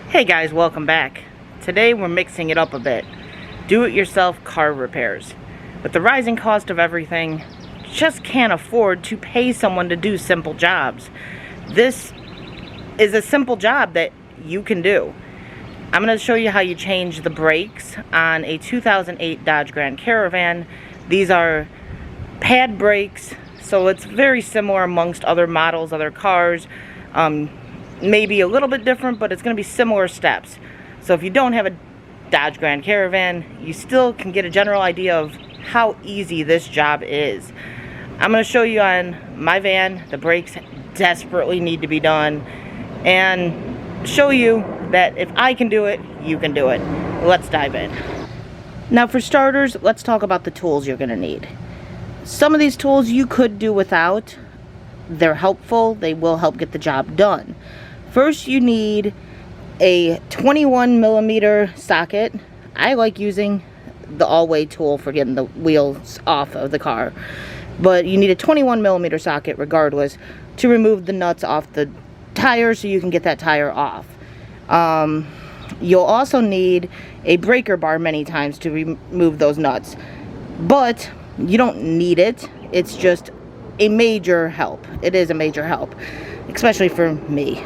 Hey guys, welcome back. Today we're mixing it up a bit. Do-it-yourself car repairs. With the rising cost of everything, just can't afford to pay someone to do simple jobs. This is a simple job that you can do. I'm going to show you how you change the brakes on a 2008 Dodge Grand Caravan. These are pad brakes, so it's very similar amongst other models, other cars. Maybe a little bit different, but it's going to be similar steps. So if you don't have a Dodge Grand Caravan, you still can get a general idea of how easy this job is. I'm going to show you on my van. The brakes desperately need to be done, and show you that if I can do it, you can do it. Let's dive in. Now for starters, let's talk about the tools you're going to need. Some of these tools you could do without. They're helpful. They will help get the job done. First, you need a 21mm socket. I like using the all-way tool for getting the wheels off of the car. But you need a 21mm socket regardless to remove the nuts off the tire so you can get that tire off. You'll also need a breaker bar many times to remove those nuts. But you don't need it. It's just a major help. It is a major help, especially for me.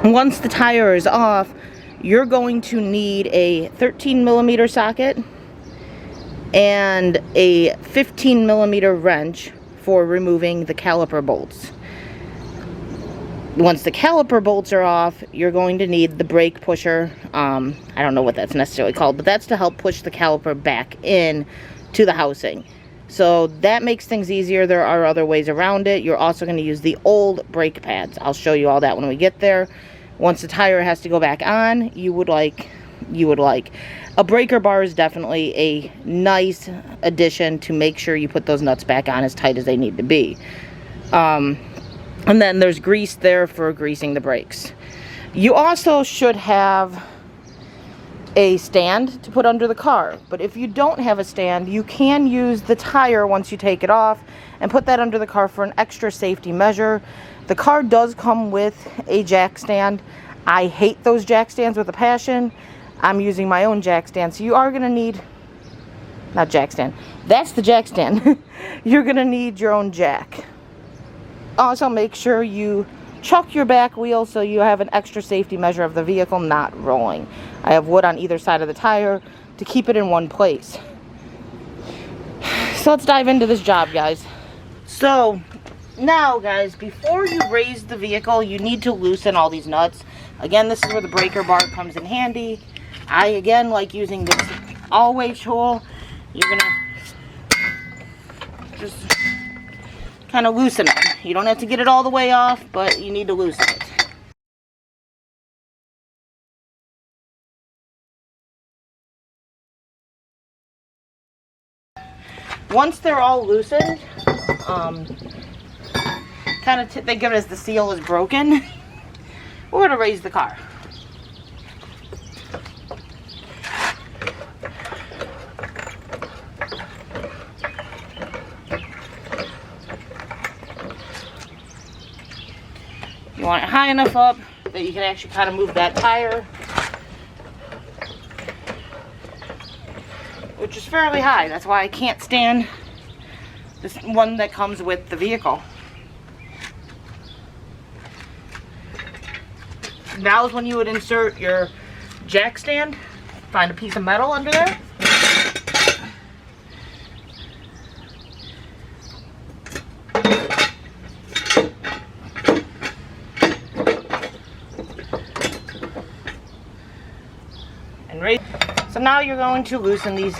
Once the tire is off, you're going to need a 13mm socket and a 15mm wrench for removing the caliper bolts. Once the caliper bolts are off, you're going to need the brake pusher. I don't know what that's necessarily called, but that's to help push the caliper back in to the housing. So that makes things easier. There are other ways around it. You're also going to use the old brake pads. I'll show you all that when we get there. Once the tire has to go back on, you would like a breaker bar is definitely a nice addition to make sure you put those nuts back on as tight as they need to be. And then there's grease there for greasing the brakes. You also should have a stand to put under the car, but if you don't have a stand, you can use the tire once you take it off and put that under the car for an extra safety measure. The car does come with a jack stand. I hate those jack stands with a passion. I'm using my own jack stand, so you are going to need, not jack stand, that's the jack stand. You're going to need your own jack. Also make sure you chuck your back wheel so you have an extra safety measure of the vehicle not rolling. I have wood on either side of the tire to keep it in one place. So let's dive into this job, guys. So now, guys, before you raise the vehicle, you need to loosen all these nuts. Again, this is where the breaker bar comes in handy. I, again, like using this all-way tool. You're gonna just kind of loosen it. You don't have to get it all the way off, but you need to loosen it. Once they're all loosened, kind of think of it as the seal is broken, we're going to raise the car. You want it high enough up that you can actually kind of move that tire, which is fairly high. That's why I can't stand this one that comes with the vehicle. Now is when you would insert your jack stand. Find a piece of metal under there. And raise. So now you're going to loosen these.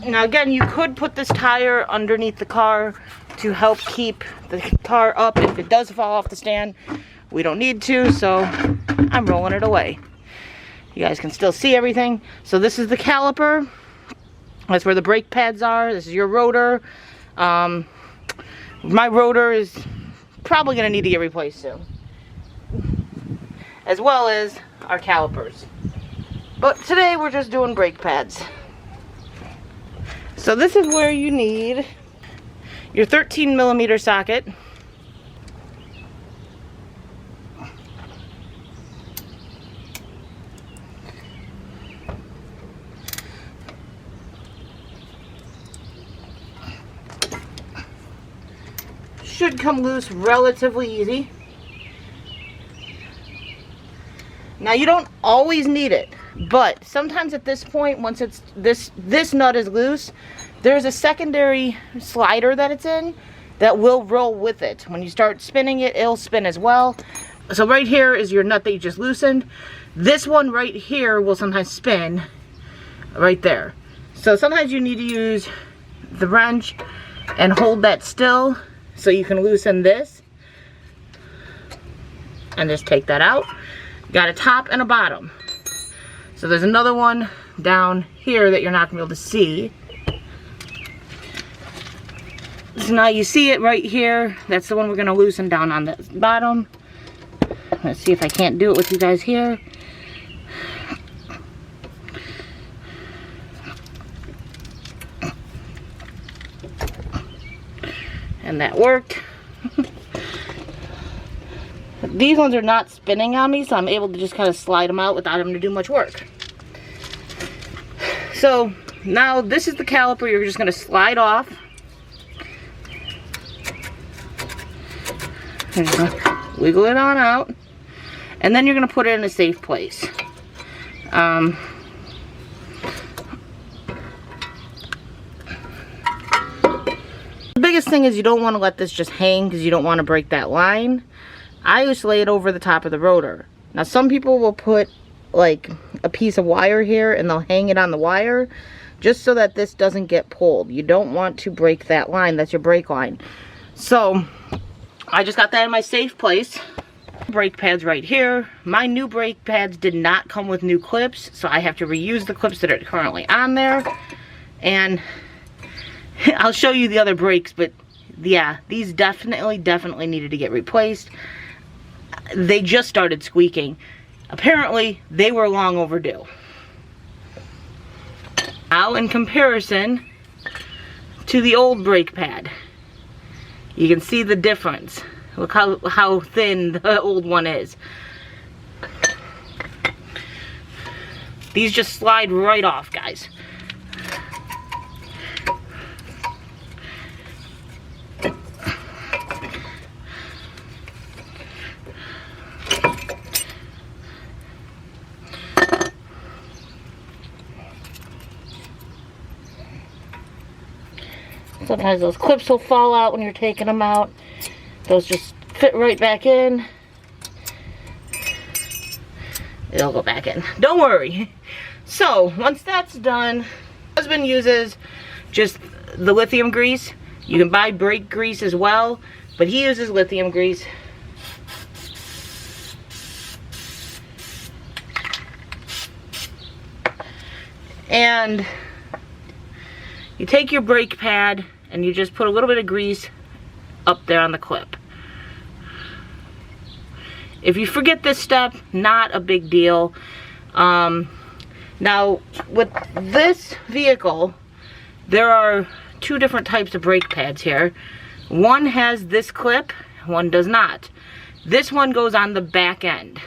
Now again, you could put this tire underneath the car to help keep the car up if it does fall off the stand. We don't need to, so I'm rolling it away. You guys can still see everything. So this is the caliper. That's where the brake pads are. This is your rotor. My rotor is probably going to need to get replaced soon. As well as our calipers. But today we're just doing brake pads. So this is where you need your 13mm socket. Should come loose relatively easy. Now you don't always need it, but sometimes at this point, once it's this nut is loose, there's a secondary slider that it's in that will roll with it. When you start spinning it, it'll spin as well. So right here is your nut that you just loosened. This one right here will sometimes spin right there. So sometimes you need to use the wrench and hold that still so you can loosen this and just take that out. Got a top and a bottom. So there's another one down here that you're not gonna be able to see. So now you see it right here. That's the one we're gonna loosen down on the bottom. Let's see if I can't do it with you guys here. And that worked. These ones are not spinning on me, so I'm able to just kind of slide them out without having to do much work. So now this is the caliper you're just going to slide off. Wiggle it on out. And then you're going to put it in a safe place. The biggest thing is you don't want to let this just hang because you don't want to break that line. I just lay it over the top of the rotor. Now some people will put like a piece of wire here and they'll hang it on the wire just so that this doesn't get pulled. You don't want to break that line. That's your brake line. So I just got that in my safe place. Brake pads right here. My new brake pads did not come with new clips, so I have to reuse the clips that are currently on there. And I'll show you the other brakes, but yeah, these definitely needed to get replaced. They just started squeaking. Apparently, they were long overdue. Now, in comparison to the old brake pad, you can see the difference. Look how thin the old one is. These just slide right off, guys. Sometimes those clips will fall out when you're taking them out. Those just fit right back in. It'll go back in. Don't worry. So, once that's done, my husband uses just the lithium grease. You can buy brake grease as well, but he uses lithium grease. And you take your brake pad and you just put a little bit of grease up there on the clip. If you forget this step, not a big deal. Now, with this vehicle, there are two different types of brake pads here. One has this clip, one does not. This one goes on the back end.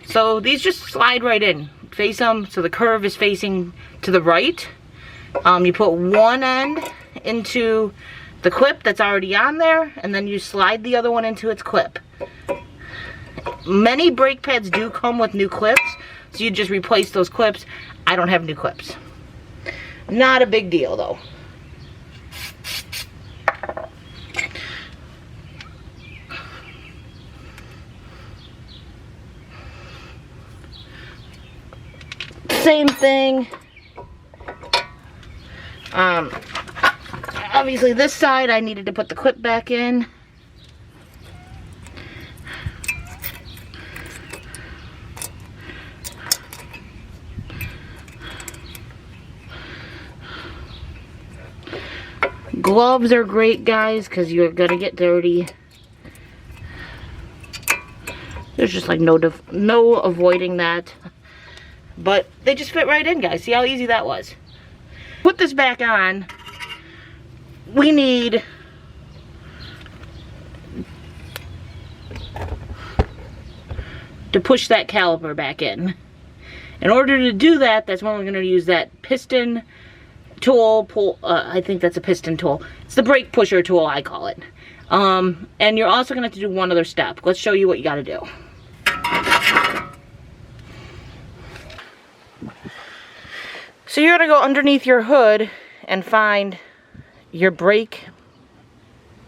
So these just slide right in. Face them so the curve is facing to the right. You put one end into the clip that's already on there, and then you slide the other one into its clip. Many brake pads do come with new clips, so you just replace those clips. I don't have new clips. Not a big deal though. Same thing. Obviously this side I needed to put the clip back in. Gloves are great, guys, because you're gonna get dirty. There's just like no avoiding that. But they just fit right in, guys. See how easy that was? Put this back on. We need to push that caliper back in. In order to do that, that's when we're going to use that piston tool. I think that's a piston tool. It's the brake pusher tool, I call it. And you're also going to have to do one other step. Let's show you what you got to do. So you're going to go underneath your hood and find your brake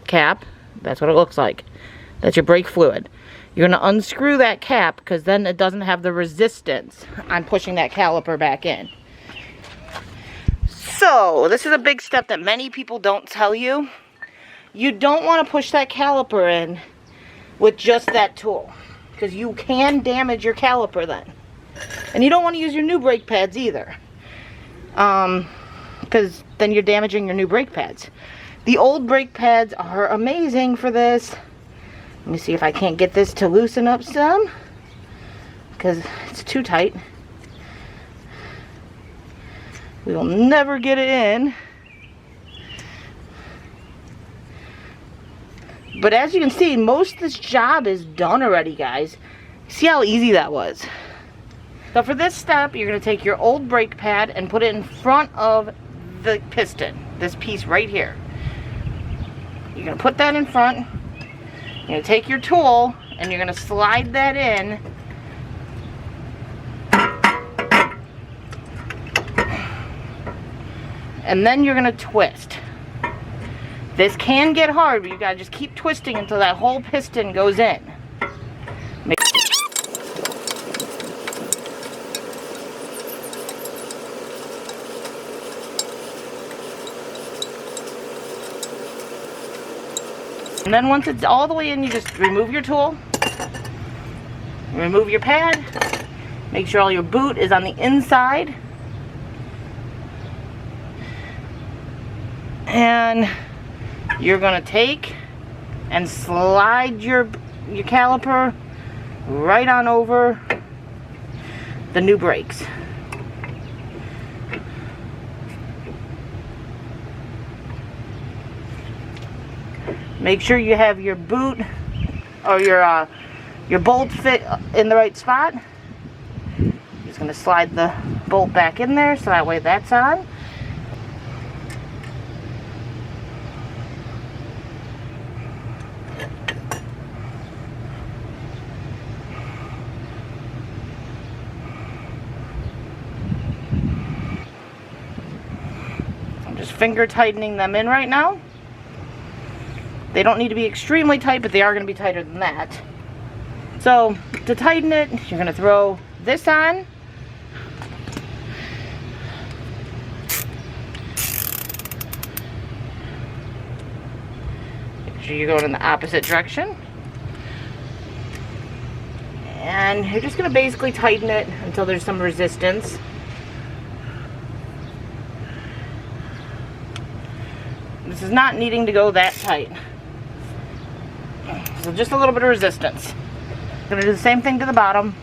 cap. That's what it looks like. That's your brake fluid. You're going to unscrew that cap because then it doesn't have the resistance on pushing that caliper back in. So, this is a big step that many people don't tell you. You don't want to push that caliper in with just that tool, because you can damage your caliper then. And you don't want to use your new brake pads either, because then you're damaging your new brake pads. The old brake pads are amazing for this. Let me see if I can't get this to loosen up some, because it's too tight. We will never get it in. But as you can see, most of this job is done already, guys. See how easy that was? So for this step, you're going to take your old brake pad and put it in front of the piston. This piece right here. You're going to put that in front. You're going to take your tool and you're going to slide that in. And then you're going to twist. This can get hard, but you got to just keep twisting until that whole piston goes in. And then once it's all the way in, you just remove your tool, remove your pad, make sure all your boot is on the inside, and you're going to take and slide your caliper right on over the new brakes. Make sure you have your boot or your bolt fit in the right spot. Just going to slide the bolt back in there so that way that's on. I'm just finger tightening them in right now. They don't need to be extremely tight, but they are going to be tighter than that. So, to tighten it, you're going to throw this on. Make sure you're going in the opposite direction. And you're just going to basically tighten it until there's some resistance. This is not needing to go that tight. So just a little bit of resistance. I'm going to do the same thing to the bottom.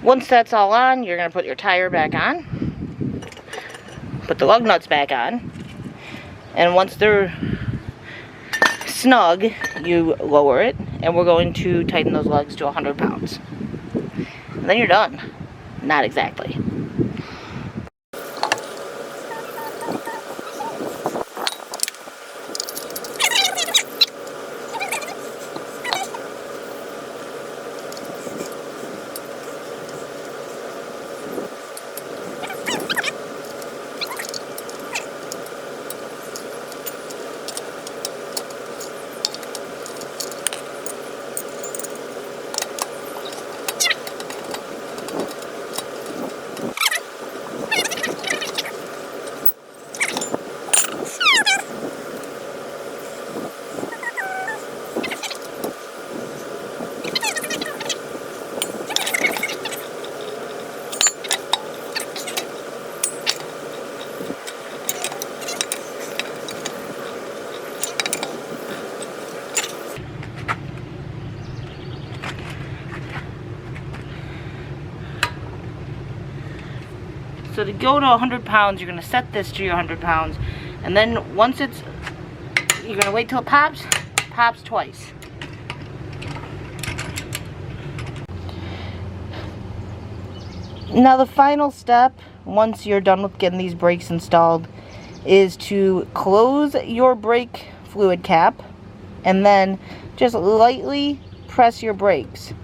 Once that's all on, you're going to put your tire back on. Put the lug nuts back on. And once they're snug, you lower it. And we're going to tighten those lugs to 100 pounds. And then you're done. Not exactly. So to go to 100 pounds, you're going to set this to your 100 pounds. And then once it's, you're going to wait till it pops twice. Now the final step, once you're done with getting these brakes installed, is to close your brake fluid cap and then just lightly press your brakes.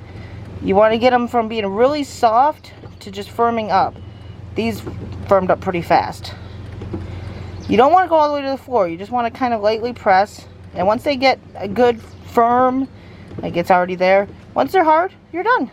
You want to get them from being really soft to just firming up. These firmed up pretty fast. You don't want to go all the way to the floor. You just want to kind of lightly press. And once they get a good firm, like it's already there, once they're hard, you're done.